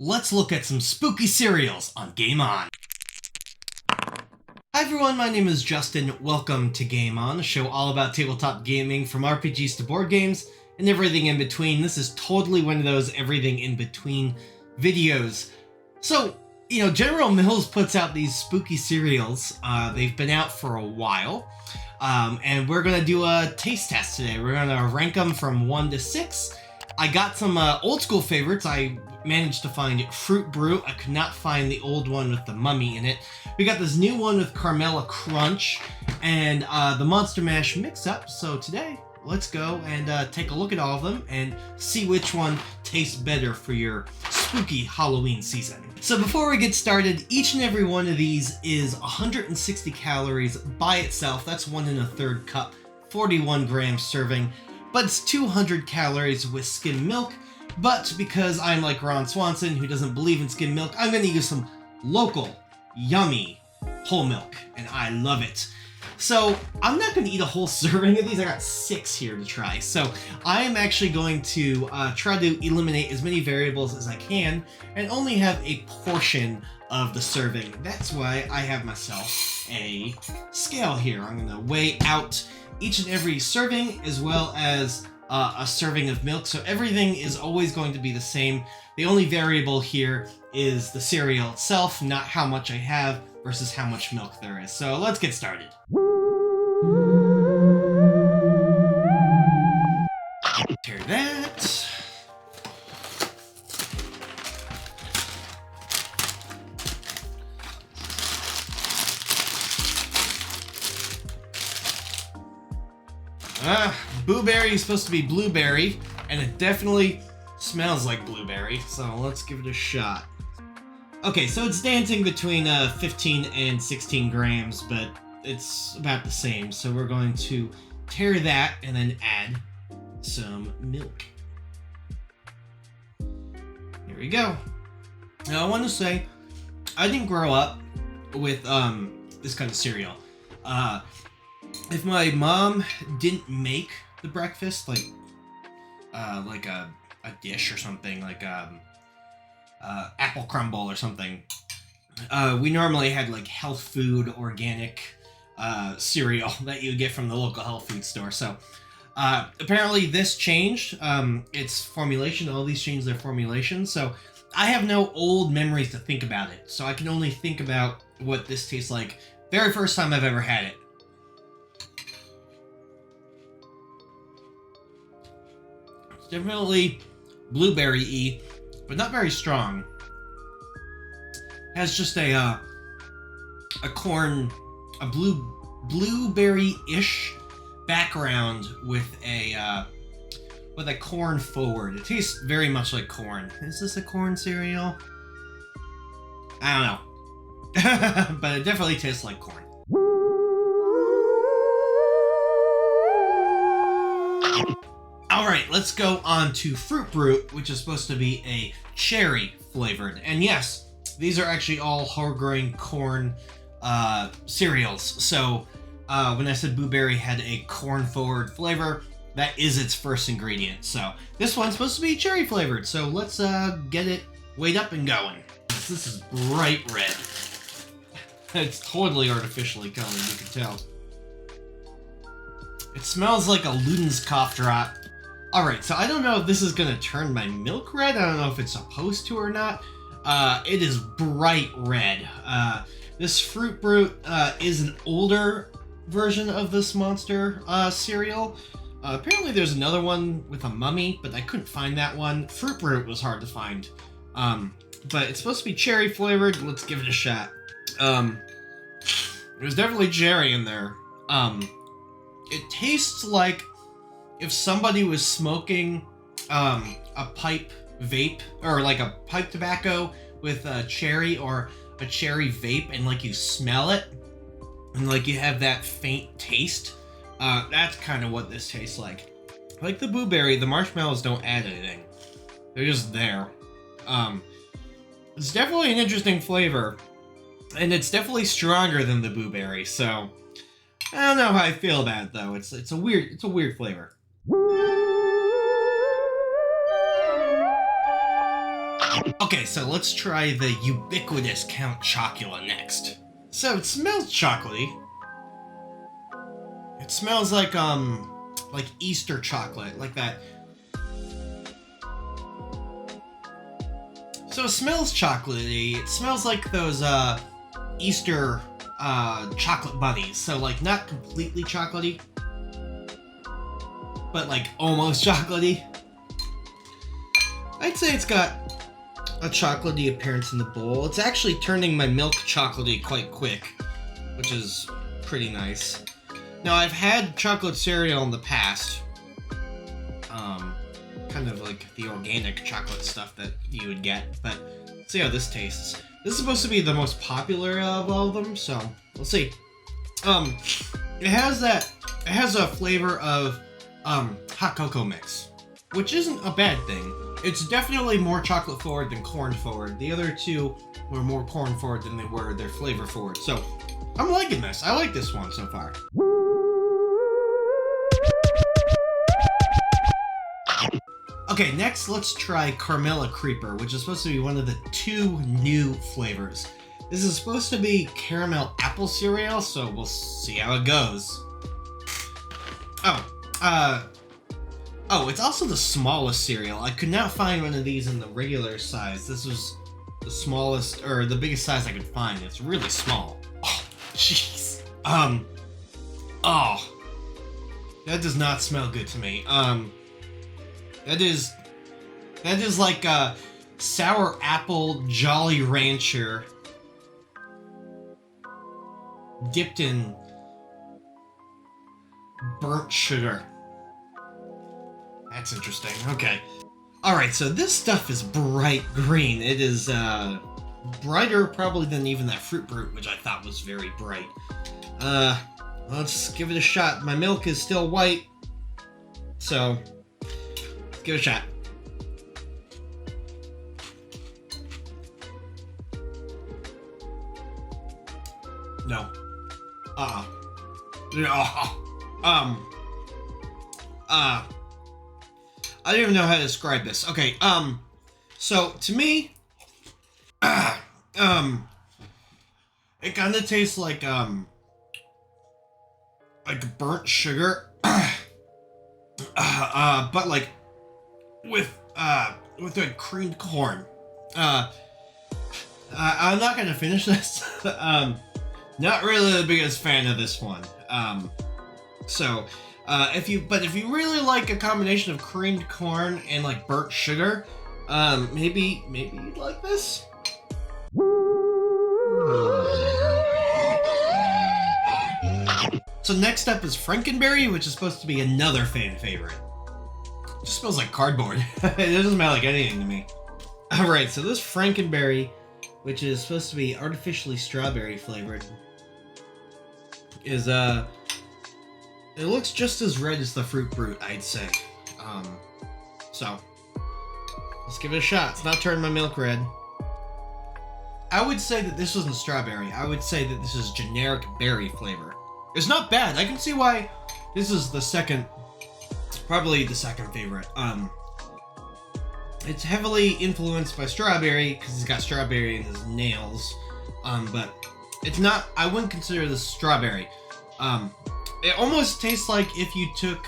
let's look at some spooky cereals on Game On. Hi everyone, my name is Justin. Welcome to Game On, a show all about tabletop gaming from RPGs to board games and everything in between. This is totally one of those everything in between videos. So, General Mills puts out these spooky cereals. They've been out for a while. And we're going to do a taste test today. We're going to rank them from 1 to 6. I got some old school favorites. I managed to find Frute Brute. I could not find the old one with the mummy in it. We got this new one with Carmella Crunch and the Monster Mash mix-up. So today, let's go and take a look at all of them and see which one tastes better for your spooky Halloween season. So before we get started, each and every one of these is 160 calories by itself. That's 1 1/3 cup, 41 grams serving. But it's 200 calories with skim milk. But because I'm like Ron Swanson, who doesn't believe in skim milk, I'm going to use some local, yummy whole milk, and I love it. So I'm not going to eat a whole serving of these. I got 6 here to try. So I am actually going to try to eliminate as many variables as I can and only have a portion of the serving. That's why I have myself a scale here. I'm going to weigh out each and every serving as well as a serving of milk. So everything is always going to be the same. The only variable here is the cereal itself, not how much I have versus how much milk there is. So let's get started. Tear that. Blueberry is supposed to be blueberry, and it definitely smells like blueberry, so let's give it a shot. Okay, so it's dancing between 15 and 16 grams, but it's about the same, so we're going to tear that and then add some milk. Here we go. Now I want to say, I didn't grow up with this kind of cereal. If my mom didn't make the breakfast, like a dish or something, like apple crumble or something, we normally had like health food, organic cereal that you would get from the local health food store. So apparently this changed its formulation. All these changed their formulation. So I have no old memories to think about it. So I can only think about what this tastes like very first time I've ever had it. Definitely blueberry-y, but not very strong. Has just a blueberry-ish background with a corn forward. It tastes very much like corn. Is this a corn cereal? I don't know, but it definitely tastes like corn. Alright, let's go on to Frute Brute, which is supposed to be a cherry flavored. And yes, these are actually all whole-grain corn cereals. So when I said blueberry had a corn-forward flavor, that is its first ingredient. So this one's supposed to be cherry flavored. So let's get it weighed up and going. This is bright red. It's totally artificially colored, you can tell. It smells like a Luden's cough drop. Alright, so I don't know if this is going to turn my milk red. I don't know if it's supposed to or not. It is bright red. This Frute Brute is an older version of this monster cereal. Apparently there's another one with a mummy, but I couldn't find that one. Frute Brute was hard to find. But it's supposed to be cherry flavored. Let's give it a shot. There's definitely cherry in there. It tastes like if somebody was smoking a pipe vape, or like a pipe tobacco with a cherry or a cherry vape, and like you smell it and like you have that faint taste. That's kind of what this tastes like. Like the blueberry, the marshmallows don't add anything. They're just there. It's definitely an interesting flavor, and it's definitely stronger than the blueberry, so I don't know how I feel about it though. It's a weird flavor. Okay, so let's try the ubiquitous Count Chocula next. So it smells chocolatey. It smells like Easter chocolate, like that. So it smells chocolatey. It smells like those Easter chocolate bunnies. So like not completely chocolatey, but like almost chocolatey. I'd say it's got a chocolatey appearance in the bowl. It's actually turning my milk chocolatey quite quick, which is pretty nice. Now, I've had chocolate cereal in the past. Kind of like the organic chocolate stuff that you would get, but let's see how this tastes. This is supposed to be the most popular of all of them, so we'll see. It has a flavor of hot cocoa mix, which isn't a bad thing. It's definitely more chocolate forward than corn forward. The other two were more corn forward than they were their flavor forward. So I'm liking this. I like this one so far. Okay, next let's try Carmella Creeper, which is supposed to be one of the 2 new flavors. This is supposed to be caramel apple cereal, so we'll see how it goes. Oh, it's also the smallest cereal. I could not find one of these in the regular size. This was the smallest, or the biggest size I could find. It's really small. Oh, jeez. Oh. That does not smell good to me. That is like a sour apple Jolly Rancher dipped in burnt sugar. That's interesting. Okay. Alright, so this stuff is bright green. It is brighter probably than even that Frute Brute, which I thought was very bright. Let's give it a shot. My milk is still white, so let's give it a shot. No. No. I don't even know how to describe this. Okay, so to me, it kind of tastes like burnt sugar, but like with like creamed corn. I'm not gonna finish this. Not really the biggest fan of this one. If you really like a combination of creamed corn and like burnt sugar, maybe you'd like this. So next up is Frankenberry, which is supposed to be another fan favorite. It just smells like cardboard. It doesn't smell like anything to me. Alright, so this Frankenberry, which is supposed to be artificially strawberry flavored, is it looks just as red as the Frute Brute, I'd say. So let's give it a shot. It's not turning my milk red. I would say that this wasn't strawberry. I would say that this is generic berry flavor. It's not bad. I can see why this is the second, probably the second favorite. It's heavily influenced by strawberry because he's got strawberry in his nails. But it's not, I wouldn't consider this strawberry. It almost tastes like if you took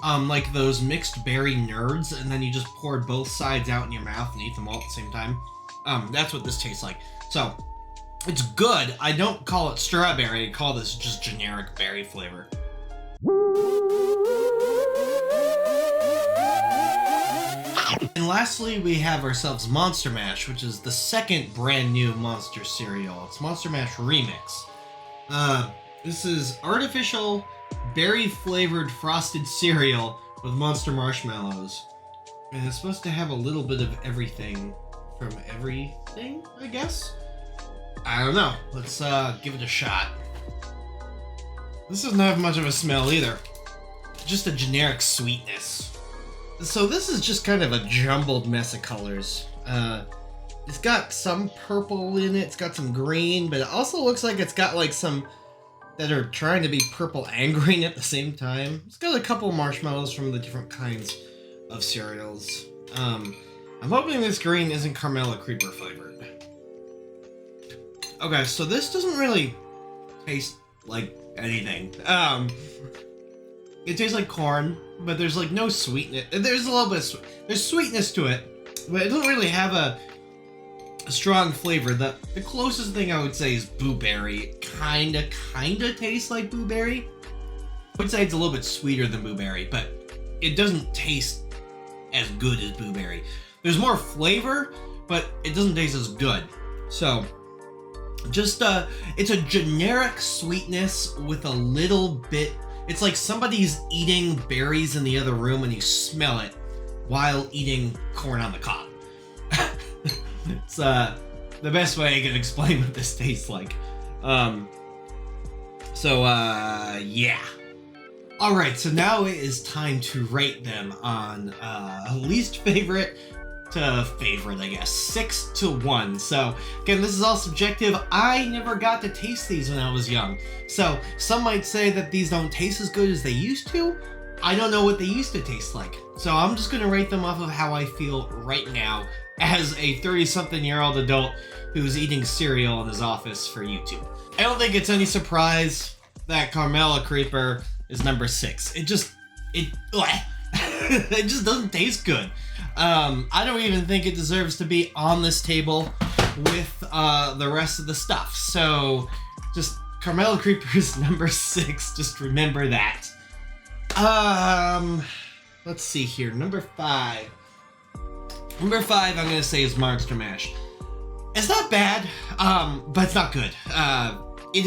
like those mixed berry nerds and then you just poured both sides out in your mouth and ate them all at the same time. That's what this tastes like. So it's good. I don't call it strawberry. I call this just generic berry flavor. And lastly, we have ourselves Monster Mash, which is the second brand new Monster cereal. It's Monster Mash Remix. This is artificial berry-flavored frosted cereal with Monster Marshmallows. And it's supposed to have a little bit of everything from everything, I guess? I don't know. Let's give it a shot. This doesn't have much of a smell either. Just a generic sweetness. So this is just kind of a jumbled mess of colors. It's got some purple in it, it's got some green, but it also looks like it's got like some that are trying to be purple and green at the same time. It's got a couple marshmallows from the different kinds of cereals. I'm hoping this green isn't Carmella Creeper flavored. Okay, so this doesn't really taste like anything. It tastes like corn, but there's like no sweetness. There's a little bit there's sweetness to it, but it doesn't really have a strong flavor. The closest thing I would say is blueberry. It kinda tastes like blueberry. I would say it's a little bit sweeter than blueberry, but it doesn't taste as good as blueberry. There's more flavor, but it doesn't taste as good. So, just it's a generic sweetness with a little bit. It's like somebody's eating berries in the other room and you smell it while eating corn on the cob. It's the best way I can explain what this tastes like. Yeah. Alright, so now it is time to rate them on least favorite to favorite, I guess. 6 to 1. So, again, this is all subjective. I never got to taste these when I was young. So, some might say that these don't taste as good as they used to. I don't know what they used to taste like. So, I'm just going to rate them off of how I feel right now as a 30-something-year-old adult who's eating cereal in his office for YouTube. I don't think it's any surprise that Carmella Creeper is number 6. It just doesn't taste good. I don't even think it deserves to be on this table with the rest of the stuff. So, just Carmella Creeper is number 6. Just remember that. Let's see here. Number 5. Number 5, I'm gonna say is Monster Mash. It's not bad, but it's not good. It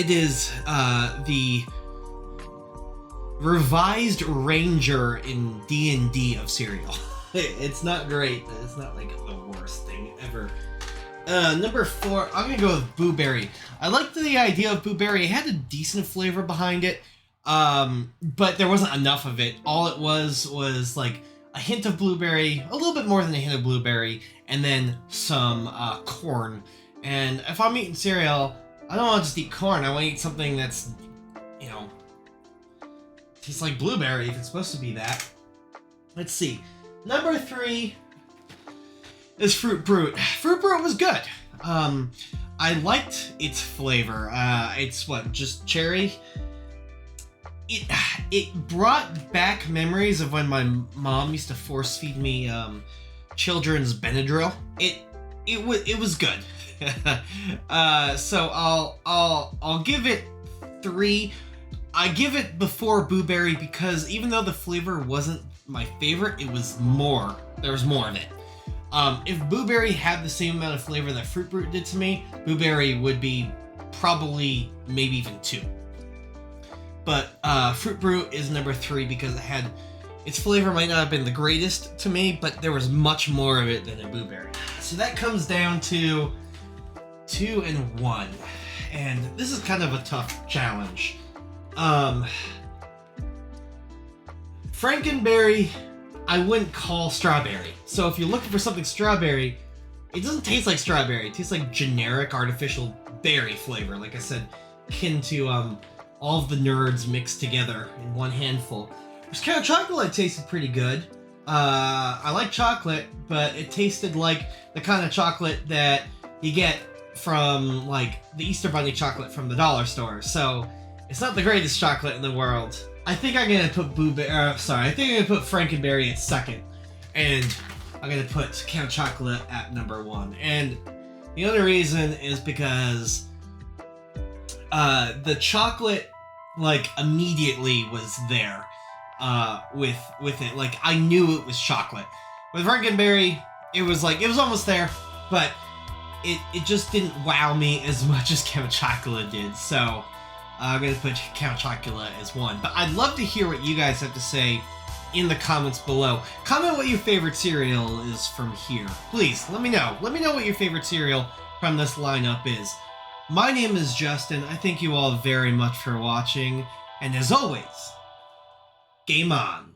is the revised Ranger in D&D of cereal. It's not great, but it's not like the worst thing ever. Number 4, I'm gonna go with Blueberry. I liked the idea of Blueberry. It had a decent flavor behind it, but there wasn't enough of it. All it was like a hint of blueberry, a little bit more than a hint of blueberry, and then some corn. And if I'm eating cereal, I don't want to just eat corn. I want to eat something that's, you know, tastes like blueberry if it's supposed to be that. Let's see. Number 3 is Frute Brute. Frute Brute was good. I liked its flavor. It's what, just cherry? It brought back memories of when my mom used to force feed me children's Benadryl. It was good. So I'll give it 3. I give it before Blueberry because even though the flavor wasn't my favorite, it was more. There was more of it. If Blueberry had the same amount of flavor that Frute Brute did to me, Blueberry would be probably maybe even 2. But Frute Brute is number 3 because its flavor might not have been the greatest to me, but there was much more of it than in Blueberry. So that comes down to 2 and 1. And this is kind of a tough challenge. Frankenberry, I wouldn't call strawberry. So if you're looking for something strawberry, it doesn't taste like strawberry. It tastes like generic artificial berry flavor. Like I said, akin to all of the nerds mixed together in one handful. There's kind of chocolate tasted pretty good. I like chocolate, but it tasted like the kind of chocolate that you get from like the Easter Bunny chocolate from the dollar store. So it's not the greatest chocolate in the world. I think I'm gonna put I think I'm gonna put Frankenberry at 2nd, and I'm gonna put Count Chocula at number 1. And the other reason is because the chocolate like immediately was there with it. Like I knew it was chocolate. With Frankenberry, it was almost there, but it just didn't wow me as much as Count Chocula did. So I'm going to put Count Chocula as 1. But I'd love to hear what you guys have to say in the comments below. Comment what your favorite cereal is from here. Please, let me know. Let me know what your favorite cereal from this lineup is. My name is Justin. I thank you all very much for watching. And as always, game on.